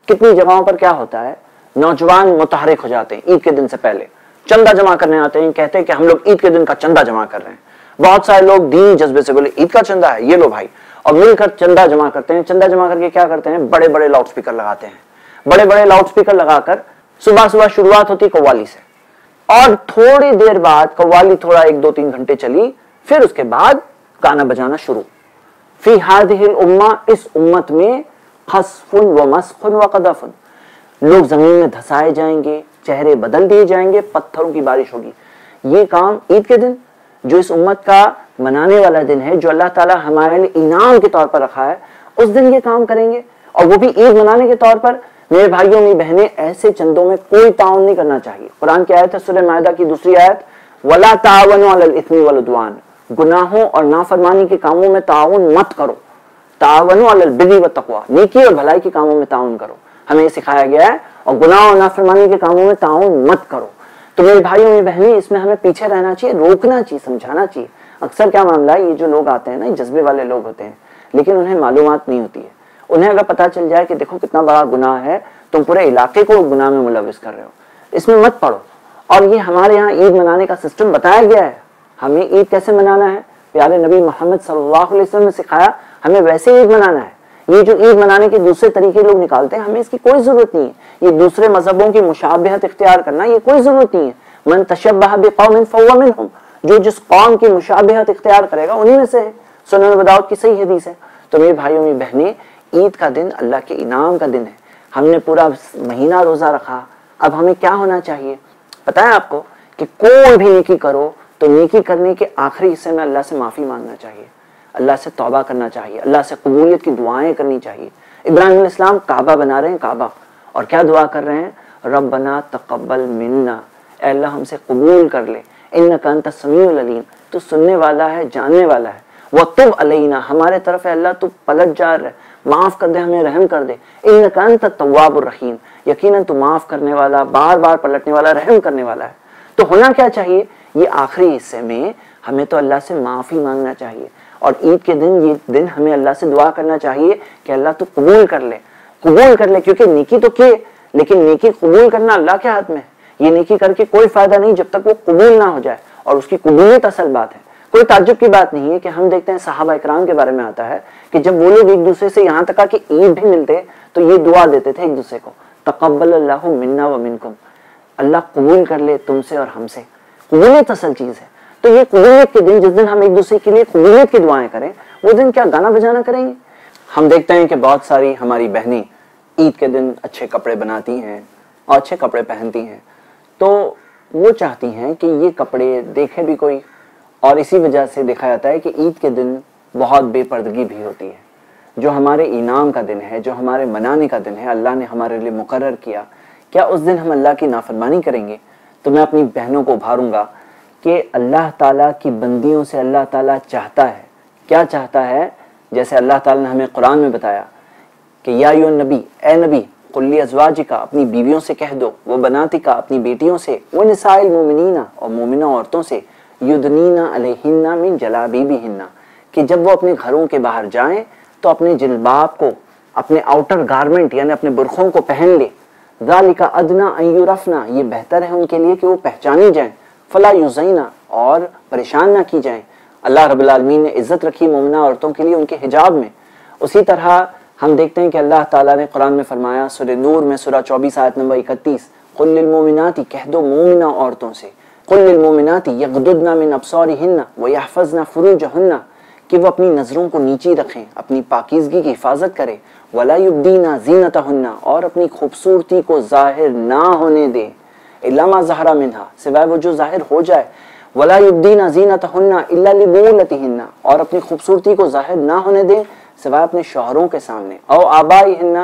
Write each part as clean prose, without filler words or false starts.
کتنی جگہوں پر کیا ہوتا ہے، نوجوان متحرک ہو جاتے ہیں عید کے دن سے پہلے، چندہ جمع کرنے آتے ہیں، کہتے ہیں کہ ہم لوگ عید کے دن کا چندہ جمع کر رہے ہیں۔ بہت سارے لوگ دینی جذبے سے بولے عید کا چندہ ہے، یہ لو بھائی، اور مل کر چندہ جمع کرتے ہیں۔ چندہ جمع کر کے کیا کرتے ہیں، بڑے بڑے لاؤڈ سپیکر لگاتے ہیں، بڑے بڑے لاؤڈ سپیکر لگا کر صبح صبح شروعات ہوتی قوالی سے، اور تھوڑی دیر بعد قوالی تھوڑا 1-2-3 گھنٹے چلی، پھر اس کے بعد گانا بجانا شروع۔ فی ہذہ الامہ، اس امت میں خسف و مسخ و قذف، لوگ زمین میں دھسائے جائیں گے، چہرے بدل دیے جائیں گے، پتھروں کی بارش ہوگی۔ یہ کام عید کے دن، جو اس امت کا منانے والا دن ہے، جو اللہ تعالیٰ ہمارے لیے انعام کے طور پر رکھا ہے، اس دن یہ کام کریں گے، اور وہ بھی عید منانے کے طور پر۔ میرے بھائیوں میری بہنیں، ایسے چندوں میں کوئی تعاون نہیں کرنا چاہیے۔ قرآن کی آیت ہے سورہ مائدہ کی دوسری آیت، وَلَا تَعَاوَنُوا عَلَى الْإِثْمِ وَالْعُدْوَانِ، گناہوں اور نافرمانی کے کاموں میں تعاون مت کرو۔ تعاونوا علی البر والتقوی، نیکی اور بھلائی کے کاموں میں تعاون کرو، ہمیں یہ سکھایا گیا ہے، اور گناہ اور نافرمانی کے کاموں میں تعاون مت کرو۔ تو میرے بھائیوں میری بہنیں، اس میں ہمیں پیچھے رہنا چاہیے، روکنا چاہیے، سمجھانا چاہیے۔ اکثر کیا معاملہ ہے، یہ جو لوگ آتے ہیں نا، یہ جذبے والے لوگ ہوتے ہیں، لیکن انہیں معلومات نہیں ہوتی ہے۔ انہیں اگر پتہ چل جائے کہ دیکھو کتنا بڑا گناہ ہے، تم پورے علاقے کو گناہ میں ملوث کر رہے ہو، اس میں مت پڑو۔ اور یہ ہمارے یہاں عید منانے کا سسٹم بتایا گیا ہے، ہمیں عید کیسے منانا ہے، پیارے نبی محمد صلی اللہ علیہ وسلم نے سکھایا، ہمیں ویسے عید منانا ہے۔ یہ جو عید منانے کے دوسرے طریقے لوگ نکالتے ہیں، ہمیں اس کی کوئی ضرورت نہیں ہے۔ یہ دوسرے مذہبوں کی مشابہت اختیار کرنا، یہ کوئی ضرورت نہیں ہے۔ من تشبہ بقوم فہو منہم، جو جس قوم کی مشابہت اختیار کرے گا انہی میں سے ہے۔ سنن ابی داؤد کی صحیح حدیث ہے۔ تو میرے بھائیوں میری بہنیں، عید کا دن اللہ کے انعام کا دن ہے، ہم نے پورا مہینہ روزہ رکھا، اب ہمیں کیا ہونا چاہیے پتہ ہے آپ کو، کہ کوئی بھی نیکی کرو تو نیکی کرنے کے آخری حصے میں اللہ سے معافی مانگنا چاہیے، اللہ سے توبہ کرنا چاہیے، اللہ سے قبولیت کی دعائیں کرنی چاہیے۔ ابراہیم علیہ السلام کعبہ بنا رہے ہیں، کعبہ، اور کیا دعا کر رہے ہیں، ربنا تقبل منا، اے اللہ ہم سے قبول کر لے، انک انت السمیع العلیم، تو سننے والا ہے، جاننے والا ہے، وتب علینا، ہمارے طرف ہے اللہ تو پلٹ جا رہا ہے، معاف کر دے، ہمیں رحم کر دے، انک انت التواب الرحیم، یقیناً تو معاف کرنے والا، بار بار پلٹنے والا، رحم کرنے والا ہے۔ تو ہونا کیا چاہیے، یہ آخری حصے میں ہمیں تو اللہ سے معافی مانگنا چاہیے، اور عید کے دن یہ دن ہمیں اللہ سے دعا کرنا چاہیے کہ اللہ تو قبول کر لے، قبول کر لے، کیونکہ نیکی تو کیے، لیکن نیکی قبول کرنا اللہ کے ہاتھ میں ہے۔ یہ نیکی کر کے کوئی فائدہ نہیں جب تک وہ قبول نہ ہو جائے، اور اس کی قبولیت اصل بات ہے۔ کوئی تعجب کی بات نہیں ہے کہ ہم دیکھتے ہیں صحابہ اکرام کے بارے میں آتا ہے کہ جب وہ لوگ ایک دوسرے سے یہاں تک کہ عید بھی ملتے تو یہ دعا دیتے تھے ایک دوسرے کو، تقبل اللہ منا و منکم، اللہ قبول کر لے تم سے اور ہم سے۔ قبولیت اصل چیز ہے۔ تو یہ قبولیت کے دن، جس دن ہم ایک دوسرے کے لیے قبولیت کی دعائیں کریں، وہ دن کیا گانا بجانا کریں گے؟ ہم دیکھتے ہیں کہ بہت ساری ہماری بہنیں عید کے دن اچھے کپڑے بناتی ہیں اور اچھے کپڑے پہنتی ہیں، تو وہ چاہتی ہیں کہ یہ کپڑے دیکھے بھی کوئی، اور اسی وجہ سے دیکھا جاتا ہے کہ عید کے دن بہت بے پردگی بھی ہوتی ہے۔ جو ہمارے انعام کا دن ہے، جو ہمارے منانے کا دن ہے، اللہ نے ہمارے لیے مقرر کیا، کیا اس دن ہم اللہ کی نافرمانی کریں گے؟ تو میں اپنی بہنوں کو ابھاروں گا کہ اللہ تعالیٰ کی بندیوں سے اللہ تعالیٰ چاہتا ہے، کیا چاہتا ہے؟ جیسے اللہ تعالیٰ نے ہمیں قرآن میں بتایا کہ یا ایھا النبی، اے نبی، قل لازواجک، اپنی بیویوں سے کہہ دو، وہ بناتک، اپنی بیٹیوں سے، ونساء المؤمنین، اور مومنہ عورتوں سے، یدنین علیہن من جلابیبہن، کہ جب وہ اپنے گھروں کے باہر جائیں تو اپنے جلباب کو، اپنے آؤٹر گارمنٹ یعنی اپنے برقعوں کو پہن لے، ذالک ادنی ان یعرفن، یہ بہتر ہے ان کے لیے کہ وہ پہچانی جائیں، فلا یؤذین، اور پریشان نہ کی جائیں۔ اللہ رب العالمین نے عزت رکھی مومنہ عورتوں کے لیے ان کے حجاب میں۔ اسی طرح ہم دیکھتے ہیں کہ اللہ تعالیٰ نے قرآن میں فرمایا سورہ نور میں سورہ 24 آیت نمبر 31، قل للمؤمنات، کہہ دو مومنہ عورتوں سے، قل للمؤمنات یغضضن من ابصارہن ویحفظن فروجہن، کہ وہ اپنی نظروں کو نیچی رکھیں، اپنی پاکیزگی کی حفاظت کریں، ولا یبدین زینتہن، اور اپنی خوبصورتی کو ظاہر نہ ہونے دیں، الا ما ظہر منہا، سوائے وہ جو ظاہر ہو جائے، ولا یبدین زینتہن الا لبعولتہن، اور اپنی خوبصورتی کو ظاہر نہ ہونے دیں سوائے اپنے شوہروں کے سامنے، او آبائہن،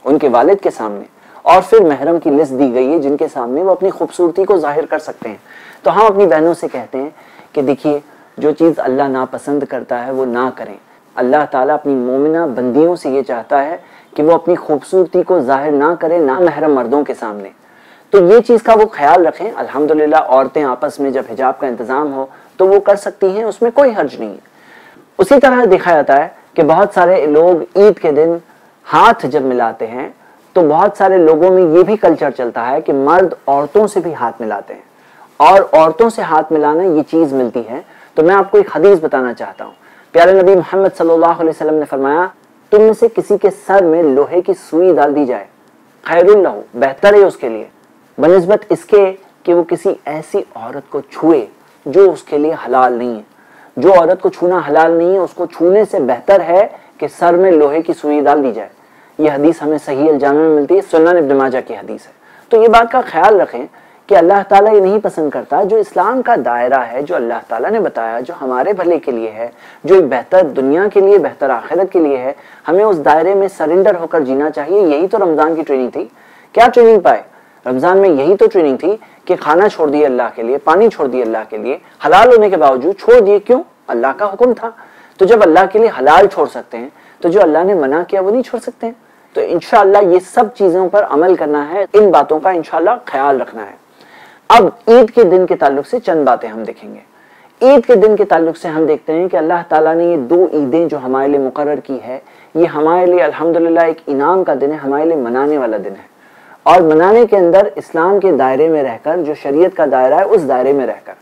ان کے والد کے سامنے، اور پھر محرم کی لسٹ دی گئی ہے جن کے سامنے وہ اپنی خوبصورتی کو ظاہر کر سکتے ہیں۔ تو ہم اپنی بہنوں سے کہتے ہیں کہ دیکھیے، جو چیز اللہ ناپسند کرتا ہے وہ نہ کریں۔ اللہ تعالیٰ اپنی مومنہ بندیوں سے یہ چاہتا ہے کہ وہ اپنی خوبصورتی کو ظاہر نہ کریں، نہ محرم مردوں کے سامنے۔ تو یہ چیز کا وہ خیال رکھیں۔ الحمدللہ عورتیں آپس میں جب حجاب کا انتظام ہو تو وہ کر سکتی ہیں، اس میں کوئی حرج نہیں ہے۔ اسی طرح دیکھا جاتا ہے کہ بہت سارے لوگ عید کے دن ہاتھ جب ملاتے ہیں تو بہت سارے لوگوں میں یہ بھی کلچر چلتا ہے کہ مرد عورتوں سے بھی ہاتھ ملاتے ہیں، اور عورتوں سے ہاتھ ملانا یہ چیز ملتی ہے۔ تو میں آپ کو ایک حدیث بتانا چاہتا ہوں۔ پیارے نبی محمد صلی اللہ علیہ وسلم نے فرمایا، تم میں سے کسی کے سر میں لوہے کی سوئی ڈال دی جائے، خیر اللہ، بہتر ہے اس کے لیے، بنسبت اس کے کہ وہ کسی ایسی عورت کو چھوئے جو اس کے لیے حلال نہیں ہے۔ جو عورت کو چھونا حلال نہیں ہے، اس کو چھونے سے بہتر ہے کہ سر میں لوہے کی سوئی ڈال دی جائے۔ یہ حدیث ہمیں صحیح الجامع میں ملتی ہے، سنن ابن ماجہ کی حدیث ہے۔ تو یہ بات کا خیال رکھیں کہ اللہ تعالیٰ یہ نہیں پسند کرتا، جو اسلام کا دائرہ ہے، جو اللہ تعالیٰ نے بتایا، جو ہمارے بھلے کے لیے ہے، جو ایک بہتر دنیا کے لیے، بہتر آخرت کے لیے ہے، ہمیں اس دائرے میں سرنڈر ہو کر جینا چاہیے۔ یہی تو رمضان کی ٹریننگ تھی۔ کیا ٹریننگ پائے رمضان میں؟ یہی تو ٹریننگ تھی کہ کھانا چھوڑ دیے اللہ کے لیے، پانی چھوڑ دیے اللہ کے لیے، حلال ہونے کے باوجود چھوڑ دیے۔ کیوں؟ اللہ کا حکم تھا۔ تو جب اللہ کے لیے حلال چھوڑ سکتے ہیں تو جو اللہ نے منع کیا وہ نہیں چھوڑ سکتے ہیں؟ تو انشاءاللہ یہ سب چیزوں پر عمل کرنا ہے، ان باتوں کا انشاءاللہ خیال رکھنا ہے۔ اب عید کے دن کے تعلق سے چند باتیں ہم دیکھیں گے۔ عید کے دن کے تعلق سے ہم دیکھتے ہیں کہ اللہ تعالیٰ نے یہ 2 عیدیں جو ہمارے لیے مقرر کی ہے، یہ ہمارے لیے الحمدللہ ایک انعام کا دن ہے، ہمارے لیے منانے والا دن ہے، اور منانے کے اندر اسلام کے دائرے میں رہ کر، جو شریعت کا دائرہ ہے اس دائرے میں رہ کر۔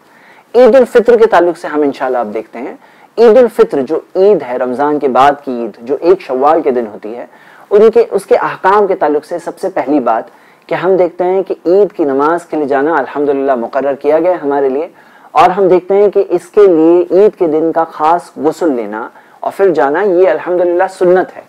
عید الفطر کے تعلق سے ہم انشاءاللہ اب دیکھتے ہیں۔ عید الفطر جو عید ہے، رمضان کے بعد کی عید جو 1 شوال کے دن ہوتی ہے، اس کے احکام کے تعلق سے سب سے پہلی بات کہ ہم دیکھتے ہیں کہ عید کی نماز کے لیے جانا الحمدللہ مقرر کیا گیا ہمارے لیے، اور ہم دیکھتے ہیں کہ اس کے لیے عید کے دن کا خاص غسل لینا اور پھر جانا، یہ الحمدللہ سنت ہے۔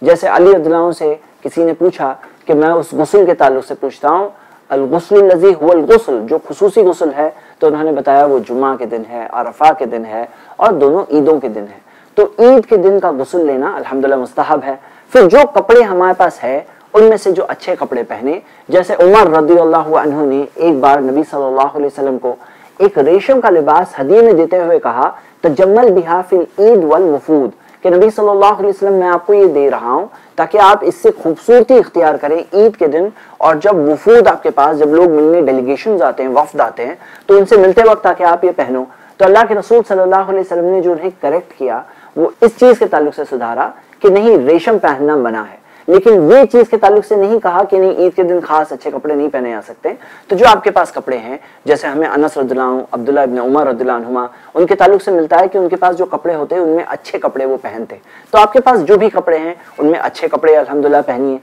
جیسے علی رضی اللہ عنہ سے کسی نے پوچھا کہ میں اس غسل کے تعلق سے پوچھتا ہوں، الغسل الذی هو الغسل، جو خصوصی غسل ہے، تو انہوں نے بتایا وہ جمعہ کے دن ہے، عرفہ کے دن ہے، اور دونوں عیدوں کے دن ہے۔ تو عید کے دن کا غسل لینا الحمدللہ مستحب ہے۔ پھر جو کپڑے ہمارے پاس ہے ان میں سے جو اچھے کپڑے پہنے، جیسے عمر رضی اللہ عنہ نے ایک بار نبی صلی اللہ علیہ وسلم کو ایک ریشم کا لباس ہدیے میں دیتے ہوئے کہا، تجمل بہا فی العید والوفود، کہ نبی صلی اللہ علیہ وسلم میں آپ کو یہ دے رہا ہوں تاکہ آپ اس سے خوبصورتی اختیار کریں عید کے دن، اور جب وفود آپ کے پاس، جب لوگ ملنے، ڈیلیگیشنز آتے ہیں، وفد آتے ہیں، تو ان سے ملتے وقت تاکہ آپ یہ پہنو۔ تو اللہ کے رسول صلی اللہ علیہ وسلم نے جو انہیں کریکٹ کیا، وہ اس چیز کے تعلق سے سدھارا کہ نہیں، ریشم پہننا منع ہے، لیکن یہ چیز کے تعلق سے نہیں کہا کہ نہیں عید کے دن خاص اچھے کپڑے نہیں پہنے جا سکتے۔ تو جو آپ کے پاس کپڑے ہیں، جیسے ہمیں انس رضی اللہ عنہ، عبداللہ ابن عمر رضی اللہ عنہما، ان کے تعلق سے ملتا ہے کہ ان کے پاس جو کپڑے ہوتے ہیں ان میں اچھے کپڑے وہ پہنتے۔ تو آپ کے پاس جو بھی کپڑے ہیں ان میں اچھے کپڑے الحمدللہ پہنیے۔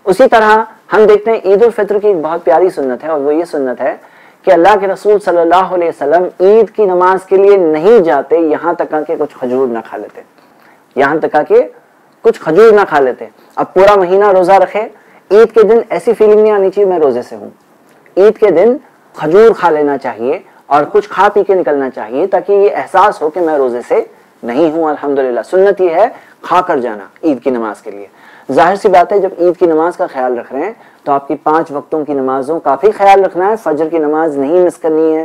اسی طرح ہم دیکھتے ہیں عید الفطر کی ایک بہت پیاری سنت ہے، اور وہ یہ سنت ہے کہ اللہ کے رسول صلی اللہ علیہ وسلم عید کی نماز کے لیے نہیں جاتے یہاں تک کہ کچھ کھجور نہ کھا لیتے، یہاں تک کہ کچھ کھجور نہ کھا لیتے۔ اب پورا مہینہ روزہ رکھے، عید کے دن ایسی فیلنگ نہیں آنی چاہیے میں روزے سے ہوں۔ عید کے دن کھجور کھا لینا چاہیے اور کچھ کھا پی کے نکلنا چاہیے تاکہ یہ احساس ہو کہ میں روزے سے نہیں ہوں۔ الحمدللہ سنت یہ ہے کھا کر جانا عید کی نماز کے لیے۔ ظاہر سی بات ہے جب عید کی نماز کا خیال رکھ رہے ہیں تو آپ کی 5 وقتوں کی نمازوں کا بھی خیال رکھنا ہے، فجر کی نماز نہیں مس کرنی ہے،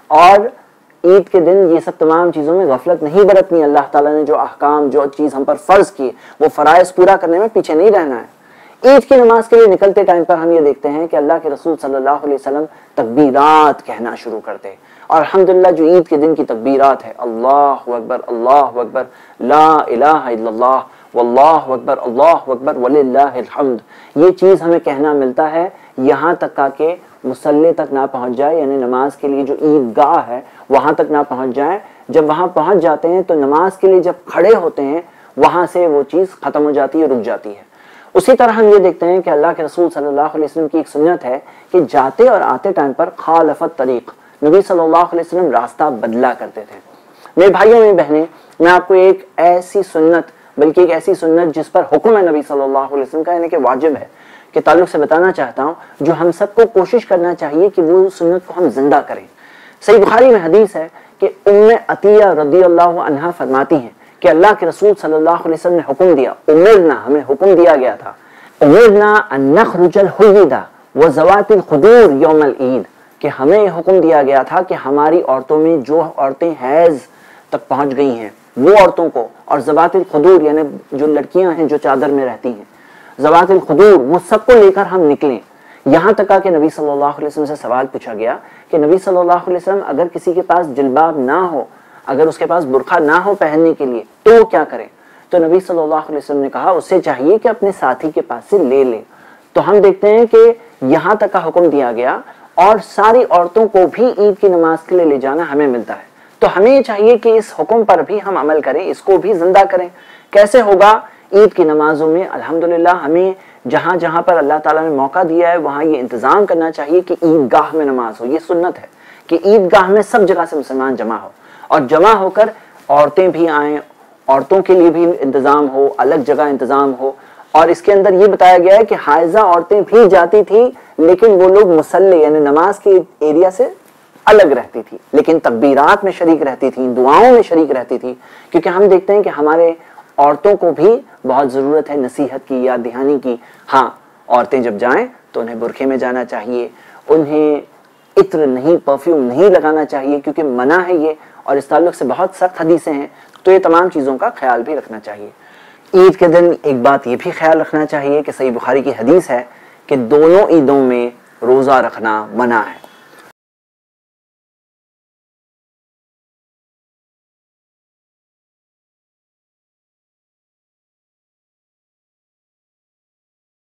اور عید کے دن یہ سب تمام چیزوں میں غفلت نہیں برتنی۔ اللہ تعالیٰ نے جو احکام، جو چیز ہم پر فرض کی، وہ فرائض پورا کرنے میں پیچھے نہیں رہنا ہے۔ عید کی نماز کے لیے نکلتے ٹائم پر ہم یہ دیکھتے ہیں کہ اللہ کے رسول صلی اللہ علیہ وسلم تکبیرات کہنا شروع کرتے، اور الحمدللہ جو عید کے دن کی تکبیرات ہے، اللہ اکبر لا الہ الا اللہ واللہ اکبر اللہ اکبر وللہ الحمد، یہ چیز ہمیں کہنا ملتا ہے یہاں تک کہ مصلی تک نہ پہنچ جائے، یعنی نماز کے لیے جو عید گاہ ہے وہاں تک نہ پہنچ جائے۔ جب وہاں پہنچ جاتے ہیں تو نماز کے لیے جب کھڑے ہوتے ہیں وہاں سے وہ چیز ختم ہو جاتی ہے، رک جاتی ہے۔ اسی طرح ہم یہ دیکھتے ہیں کہ اللہ کے رسول صلی اللہ علیہ وسلم کی ایک سنت ہے کہ جاتے اور آتے ٹائم پر خالفت طریق، نبی صلی اللہ علیہ وسلم راستہ بدلا کرتے تھے۔ میرے بھائیوں میری بہنیں، میں آپ کو ایک ایسی سنت، بلکہ ایک ایسی سنت جس پر حکم ہے نبی صلی اللہ علیہ وسلم کا، یعنی کہ واجب ہے، کے تعلق سے بتانا چاہتا ہوں، جو ہم سب کو کوشش کرنا چاہیے کہ وہ سنت کو ہم زندہ کریں۔ صحیح بخاری میں حدیث ہے کہ ام عطیہ رضی اللہ عنہا فرماتی ہیں کہ اللہ کے رسول صلی اللہ علیہ وسلم نے حکم دیا، امرنا، ہمیں حکم دیا گیا تھا، امرنا ان نخرج الحیدہ وذوات الخدور یوم العید، کہ ہمیں حکم دیا گیا تھا کہ ہماری عورتوں میں جو عورتیں حیض تک پہنچ گئی ہیں وہ عورتوں کو، اور ذوات الخدور یعنی جو لڑکیاں ہیں جو چادر میں رہتی ہیں، ذوات الخدور، وہ سب کو لے کر ہم نکلیں۔ یہاں تک کہ نبی صلی اللہ علیہ وسلم سے سوال پوچھا گیا کہ نبی صلی اللہ علیہ وسلم اگر کسی کے پاس جلباب نہ ہو، اگر اس کے پاس برقع نہ ہو پہننے کے لیے تو وہ کیا کرے؟ تو نبی صلی اللہ علیہ وسلم نے کہا اس سے چاہیے کہ اپنے ساتھی کے پاس سے لے لے۔ تو ہم دیکھتے ہیں کہ یہاں تک کا حکم دیا گیا اور ساری عورتوں کو بھی عید کی نماز کے لیے لے جانا ہمیں ملتا ہے. تو ہمیں یہ چاہیے کہ اس حکم پر بھی ہم عمل کریں, اس کو بھی زندہ کریں. کیسے ہوگا؟ عید کی نمازوں میں الحمدللہ ہمیں جہاں جہاں پر اللہ تعالیٰ نے موقع دیا ہے وہاں یہ انتظام کرنا چاہیے کہ عید گاہ میں نماز ہو. یہ سنت ہے کہ عید گاہ میں سب جگہ سے مسلمان جمع ہو, اور جمع ہو کر عورتیں بھی آئیں, عورتوں کے لیے بھی انتظام ہو, الگ جگہ انتظام ہو. اور اس کے اندر یہ بتایا گیا ہے کہ حائضہ عورتیں بھی جاتی تھی لیکن وہ لوگ مصلی یعنی نماز کے ایریا سے الگ رہتی تھی, لیکن تکبیرات میں شریک رہتی تھی, دعاؤں میں شریک رہتی تھی. کیونکہ ہم دیکھتے ہیں کہ ہمارے عورتوں کو بھی بہت ضرورت ہے نصیحت کی, یاد دہانی کی. ہاں, عورتیں جب جائیں تو انہیں برقعے میں جانا چاہیے, انہیں عطر نہیں, پرفیوم نہیں لگانا چاہیے کیونکہ منع ہے یہ, اور اس تعلق سے بہت سخت حدیثیں ہیں. تو یہ تمام چیزوں کا خیال بھی رکھنا چاہیے. عید کے دن ایک بات یہ بھی خیال رکھنا چاہیے کہ صحیح بخاری کی حدیث ہے کہ دونوں عیدوں میں روزہ رکھنا منع ہے.